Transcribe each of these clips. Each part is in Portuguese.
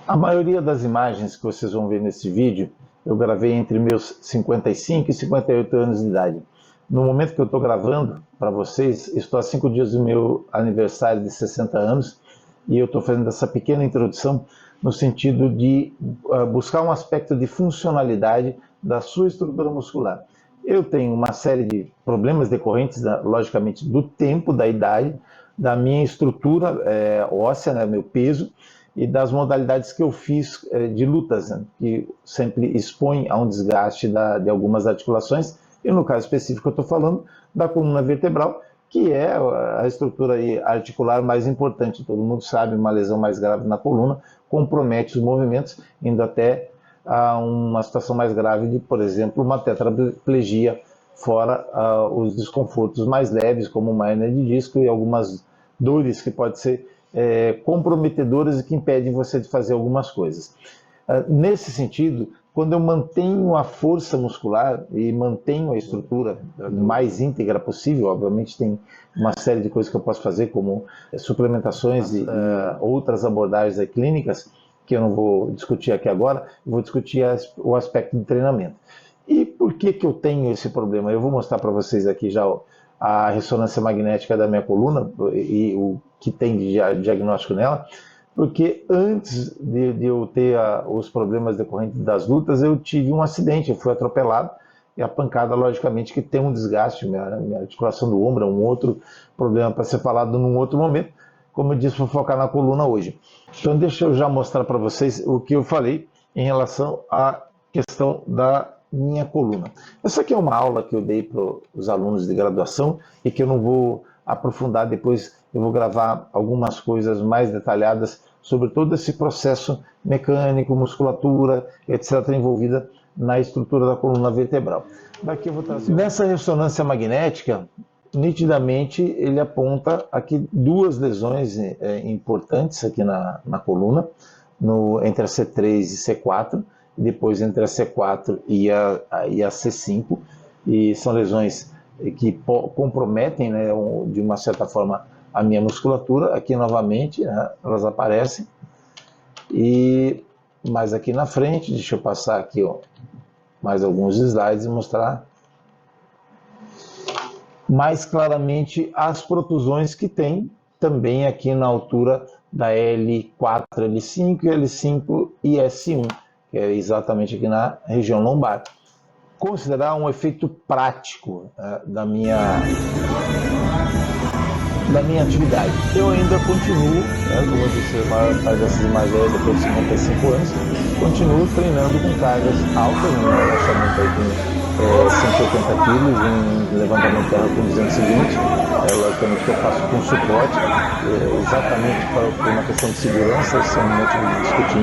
A maioria das imagens que vocês vão ver nesse vídeo, eu gravei entre meus 55 e 58 anos de idade. No momento que eu estou gravando para vocês, estou há 5 dias do meu aniversário de 60 anos e eu estou fazendo essa pequena introdução no sentido de buscar um aspecto de funcionalidade da sua estrutura muscular. Eu tenho uma série de problemas decorrentes, logicamente, do tempo, da idade, da minha estrutura óssea, né, meu peso, e das modalidades que eu fiz de lutas, né, que sempre expõe a um desgaste de algumas articulações, e no caso específico eu estou falando da coluna vertebral, que é a estrutura articular mais importante. Todo mundo sabe, uma lesão mais grave na coluna compromete os movimentos, indo até a uma situação mais grave de, por exemplo, uma tetraplegia, fora os desconfortos mais leves, como uma hernia de disco e algumas dores que podem ser comprometedoras e que impedem você de fazer algumas coisas. Nesse sentido, quando eu mantenho a força muscular e mantenho a estrutura mais íntegra possível, obviamente tem uma série de coisas que eu posso fazer, como suplementações e outras abordagens clínicas, que eu não vou discutir aqui agora, eu vou discutir o aspecto de treinamento. E por que eu tenho esse problema? Eu vou mostrar para vocês aqui já a ressonância magnética da minha coluna e o que tem de diagnóstico nela, porque antes de eu ter os problemas decorrentes das lutas, eu tive um acidente, eu fui atropelado, e a pancada, logicamente, que tem um desgaste, minha articulação do ombro é um outro problema para ser falado num outro momento. Como eu disse, vou focar na coluna hoje. Então deixa eu já mostrar para vocês o que eu falei em relação à questão da minha coluna. Essa aqui é uma aula que eu dei para os alunos de graduação e que eu não vou aprofundar depois, eu vou gravar algumas coisas mais detalhadas sobre todo esse processo mecânico, musculatura, etc., envolvida na estrutura da coluna vertebral. Daqui eu vou trazer. Nessa ressonância magnética, nitidamente ele aponta aqui duas lesões importantes aqui na coluna, entre a C3 e C4, e depois entre a C4 e a C5, e são lesões que comprometem, né, de uma certa forma, a minha musculatura. Aqui novamente, né, elas aparecem, e mais aqui na frente, deixa eu passar aqui mais alguns slides e mostrar mais claramente as protusões que tem também aqui na altura da L4, L5, L5 e S1, que é exatamente aqui na região lombar. Considerar um efeito prático da minha atividade. Eu ainda continuo, como eu disse, a maior parte dessas imagens depois de 55 anos, continuo treinando com cargas altas, no agachamento aí com 180 quilos, em levantamento de terra com 220, logicamente que eu faço com suporte, exatamente por uma questão de segurança, isso é um motivo de discutir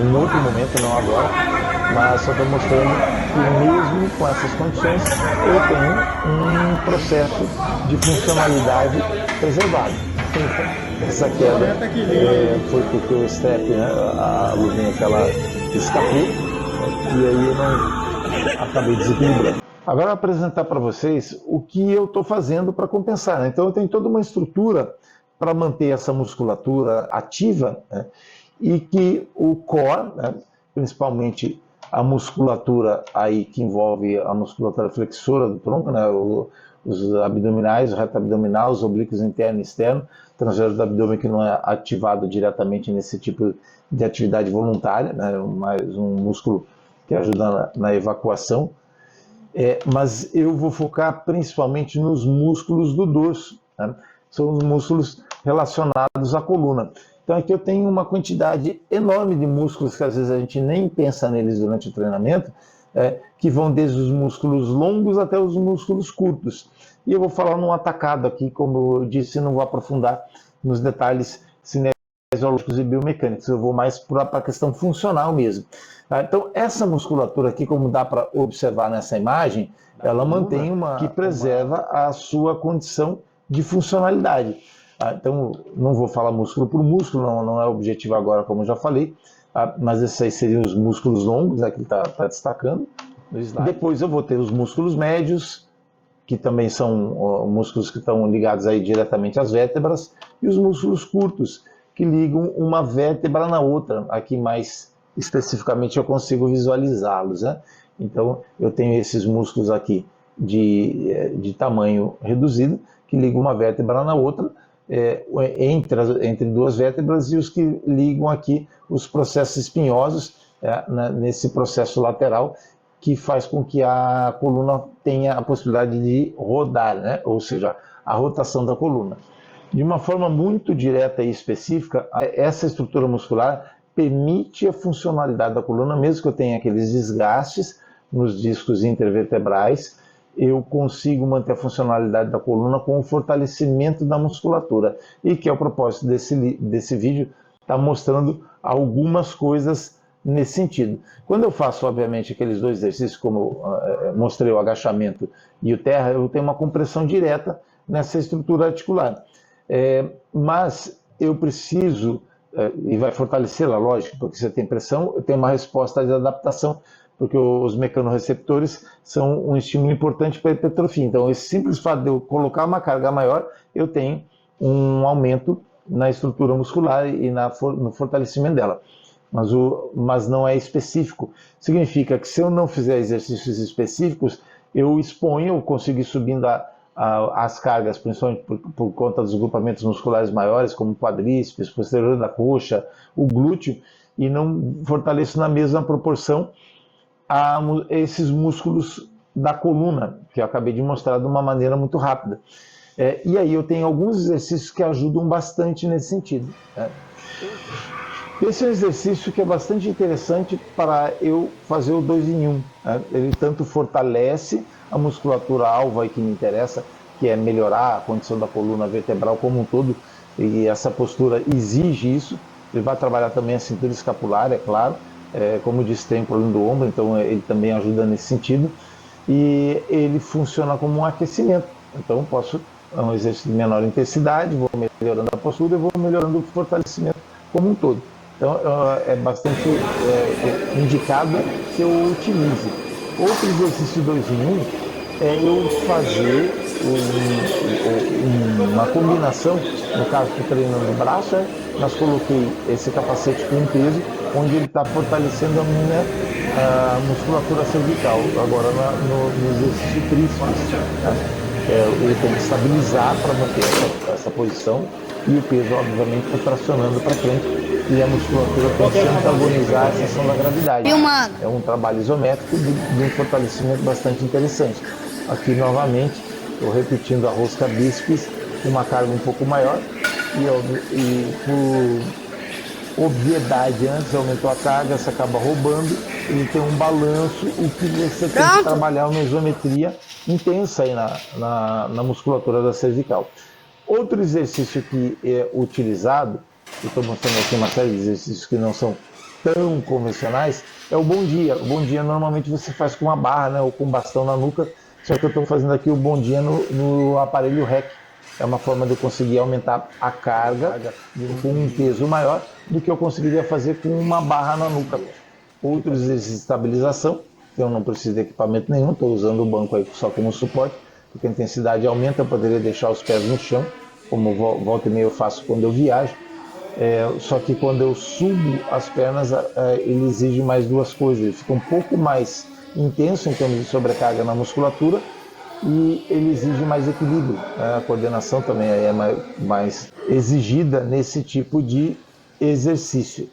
em outro momento, não agora, mas só estou mostrando que mesmo com essas condições eu tenho um processo de funcionalidade preservado. Essa queda foi porque o strap, né, a luvinha aquela escapou, e aí eu não acabei desequilibrando. Agora eu vou apresentar para vocês o que eu estou fazendo para compensar, né? Então eu tenho toda uma estrutura para manter essa musculatura ativa, né? E que o core, né, principalmente a musculatura aí que envolve a musculatura flexora do tronco, né, os abdominais, o reto abdominal, os oblíquos interno e externo, transverso do abdômen que não é ativado diretamente nesse tipo de atividade voluntária, né, mais um músculo que ajuda na evacuação, mas eu vou focar principalmente nos músculos do dorso, né? São os músculos relacionados à coluna. Então aqui eu tenho uma quantidade enorme de músculos que às vezes a gente nem pensa neles durante o treinamento, que vão desde os músculos longos até os músculos curtos. E eu vou falar num atacado aqui, como eu disse, não vou aprofundar nos detalhes cinesiológicos e biomecânicos, eu vou mais para a questão funcional mesmo. Tá? Então essa musculatura aqui, como dá para observar nessa imagem, ela mantém que preserva a sua condição de funcionalidade. Então, não vou falar músculo por músculo, não é o objetivo agora, como eu já falei, mas esses aí seriam os músculos longos, né, que ele está destacando no slide. Depois eu vou ter os músculos médios, que também são músculos que estão ligados aí diretamente às vértebras, e os músculos curtos, que ligam uma vértebra na outra. Aqui mais especificamente eu consigo visualizá-los, né? Então eu tenho esses músculos aqui de tamanho reduzido, que ligam uma vértebra na outra, entre duas vértebras, e os que ligam aqui os processos espinhosos, nesse processo lateral, que faz com que a coluna tenha a possibilidade de rodar, né? Ou seja, a rotação da coluna. De uma forma muito direta e específica, essa estrutura muscular permite a funcionalidade da coluna, mesmo que eu tenha aqueles desgastes nos discos intervertebrais, eu consigo manter a funcionalidade da coluna com o fortalecimento da musculatura. E que é o propósito desse vídeo, está mostrando algumas coisas nesse sentido. Quando eu faço, obviamente, aqueles dois exercícios, como eu mostrei, o agachamento e o terra, eu tenho uma compressão direta nessa estrutura articular. Mas eu preciso, e vai fortalecê-la, lógico, porque você tem pressão, eu tenho uma resposta de adaptação, porque os mecanorreceptores são um estímulo importante para a hipertrofia. Então, esse simples fato de eu colocar uma carga maior, eu tenho um aumento na estrutura muscular e no fortalecimento dela. Mas não é específico. Significa que se eu não fizer exercícios específicos, eu consigo ir subindo as cargas, principalmente por conta dos grupamentos musculares maiores, como o quadríceps, posterior da coxa, o glúteo, e não fortaleço na mesma proporção esses músculos da coluna, que eu acabei de mostrar de uma maneira muito rápida. E aí eu tenho alguns exercícios que ajudam bastante nesse sentido. Esse é um exercício que é bastante interessante para eu fazer o 2 em 1. Ele tanto fortalece a musculatura alva que me interessa, que é melhorar a condição da coluna vertebral como um todo, e essa postura exige isso. Ele vai trabalhar também a cintura escapular, é claro. Como eu disse, tem um problema do ombro, então ele também ajuda nesse sentido. E ele funciona como um aquecimento. Então é um exercício de menor intensidade, vou melhorando a postura e vou melhorando o fortalecimento como um todo. Então é bastante indicado que eu utilize. Outro exercício 2 em 1 é eu fazer uma combinação. No caso, estou treinando o braço, mas coloquei esse capacete com um peso, onde ele está fortalecendo a minha musculatura cervical. Agora no exercício tríceps, ele tem que estabilizar para manter essa posição, e o peso, obviamente, está tracionando para frente, e a musculatura tem que antagonizar a ação da gravidade. É um trabalho isométrico de um fortalecimento bastante interessante. Aqui, novamente, estou repetindo a rosca bíceps, uma carga um pouco maior, e por obviedade, antes aumentou a carga, você acaba roubando, ele tem um balanço, o que você tem que trabalhar uma isometria intensa aí na musculatura da cervical. Outro exercício que é utilizado, eu estou mostrando aqui uma série de exercícios que não são tão convencionais, é o bom dia. O bom dia normalmente você faz com uma barra, né, ou com um bastão na nuca, só que eu estou fazendo aqui o bom dia no aparelho REC. É uma forma de eu conseguir aumentar a carga com um peso maior do que eu conseguiria fazer com uma barra na nuca. Outros exercícios de estabilização, eu não preciso de equipamento nenhum, estou usando o banco aí só como suporte, porque a intensidade aumenta, eu poderia deixar os pés no chão, como volta e meia eu faço quando eu viajo. Só que quando eu subo as pernas, ele exige mais duas coisas. Ele fica um pouco mais intenso em termos de sobrecarga na musculatura, e ele exige mais equilíbrio. A coordenação também é mais exigida nesse tipo de exercício.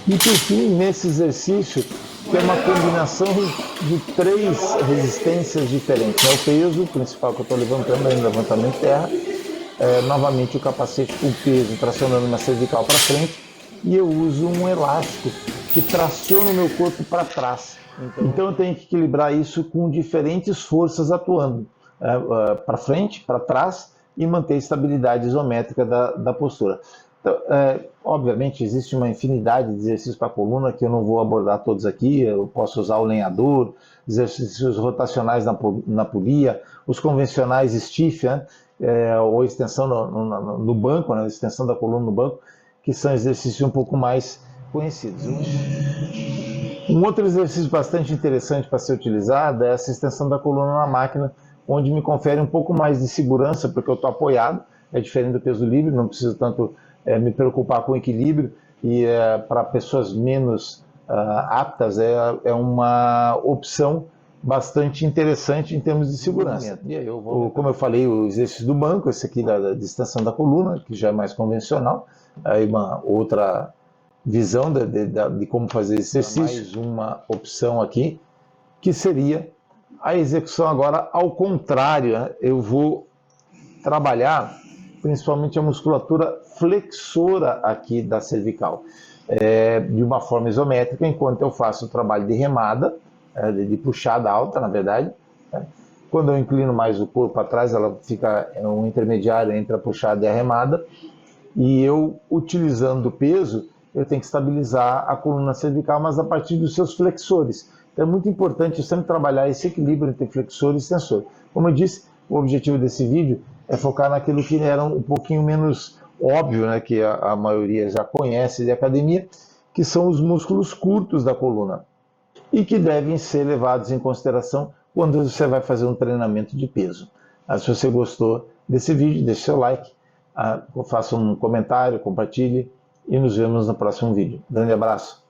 E por fim, nesse exercício, que é uma combinação de 3 resistências diferentes. O peso principal que eu estou levantando é o levantamento de terra, novamente o capacete com peso tracionando uma cervical para frente, e eu uso um elástico que traciona o meu corpo para trás. Então eu tenho que equilibrar isso com diferentes forças atuando, para frente, para trás, e manter a estabilidade isométrica da postura. Então, obviamente existe uma infinidade de exercícios para a coluna que eu não vou abordar todos aqui. Eu posso usar o lenhador, exercícios rotacionais na polia, os convencionais stiff, ou extensão no banco, né, extensão da coluna no banco, que são exercícios um pouco mais conhecidos. Um outro exercício bastante interessante para ser utilizado é essa extensão da coluna na máquina, onde me confere um pouco mais de segurança, porque eu estou apoiado, é diferente do peso livre, não preciso tanto me preocupar com o equilíbrio, e para pessoas menos aptas é uma opção bastante interessante em termos de segurança. E aí como eu falei, o exercício do banco, esse aqui da distensão da coluna, que já é mais convencional, aí uma outra visão de como fazer esse exercício. Mais uma opção aqui, que seria a execução agora ao contrário, né? Eu vou trabalhar principalmente a musculatura flexora aqui da cervical, de uma forma isométrica, enquanto eu faço o trabalho de remada, de puxada alta, na verdade. Quando eu inclino mais o corpo atrás, ela fica um intermediário entre a puxada e a remada, e eu, utilizando o peso, eu tenho que estabilizar a coluna cervical, mas a partir dos seus flexores. Então é muito importante sempre trabalhar esse equilíbrio entre flexor e extensor. Como eu disse, o objetivo desse vídeo é focar naquilo que era um pouquinho menos óbvio, né, que a maioria já conhece de academia, que são os músculos curtos da coluna, e que devem ser levados em consideração quando você vai fazer um treinamento de peso. Se você gostou desse vídeo, deixe seu like, faça um comentário, compartilhe, e nos vemos no próximo vídeo. Grande abraço!